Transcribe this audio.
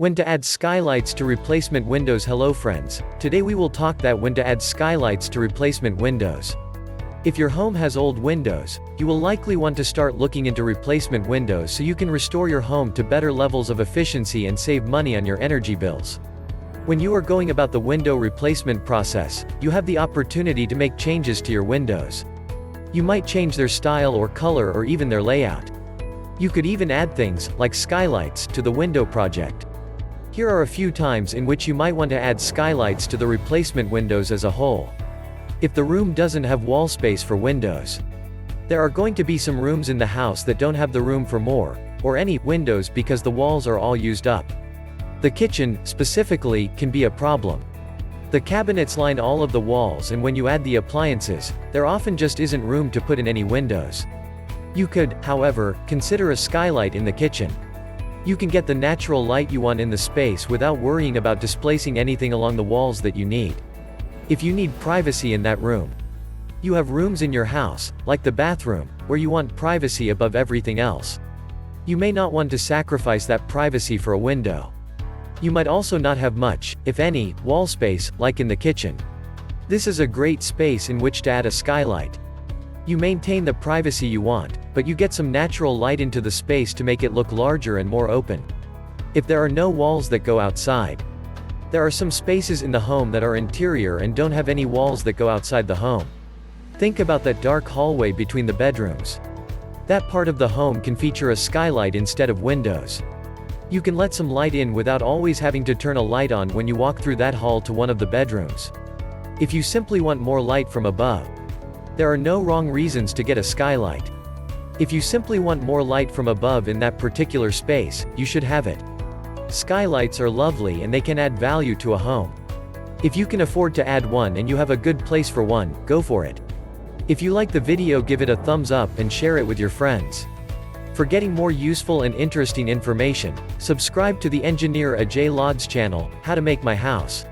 When to add skylights to replacement windows. Hello friends, today we will talk that when to add skylights to replacement windows. If your home has old windows, you will likely want to start looking into replacement windows so you can restore your home to better levels of efficiency and save money on your energy bills. When you are going about the window replacement process, you have the opportunity to make changes to your windows. You might change their style or color or even their layout. You could even add things, like skylights, to the window project. Here are a few times in which you might want to add skylights to the replacement windows as a whole. If the room doesn't have wall space for windows. There are going to be some rooms in the house that don't have the room for more, or any, windows because the walls are all used up. The kitchen, specifically, can be a problem. The cabinets line all of the walls, and when you add the appliances, there often just isn't room to put in any windows. You could, however, consider a skylight in the kitchen. You can get the natural light you want in the space without worrying about displacing anything along the walls that you need. If you need privacy in that room. You have rooms in your house, like the bathroom, where you want privacy above everything else. You may not want to sacrifice that privacy for a window. You might also not have much, if any, wall space, like in the kitchen. This is a great space in which to add a skylight. You maintain the privacy you want, but you get some natural light into the space to make it look larger and more open. If there are no walls that go outside. There are some spaces in the home that are interior and don't have any walls that go outside the home. Think about that dark hallway between the bedrooms. That part of the home can feature a skylight instead of windows. You can let some light in without always having to turn a light on when you walk through that hall to one of the bedrooms. If you simply want more light from above. There are no wrong reasons to get a skylight. If you simply want more light from above in that particular space, you should have it. Skylights are lovely and they can add value to a home. If you can afford to add one and you have a good place for one, go for it. If you like the video, give it a thumbs up and share it with your friends. For getting more useful and interesting information, subscribe to the engineer Ajay Lod's channel, How to Make My House.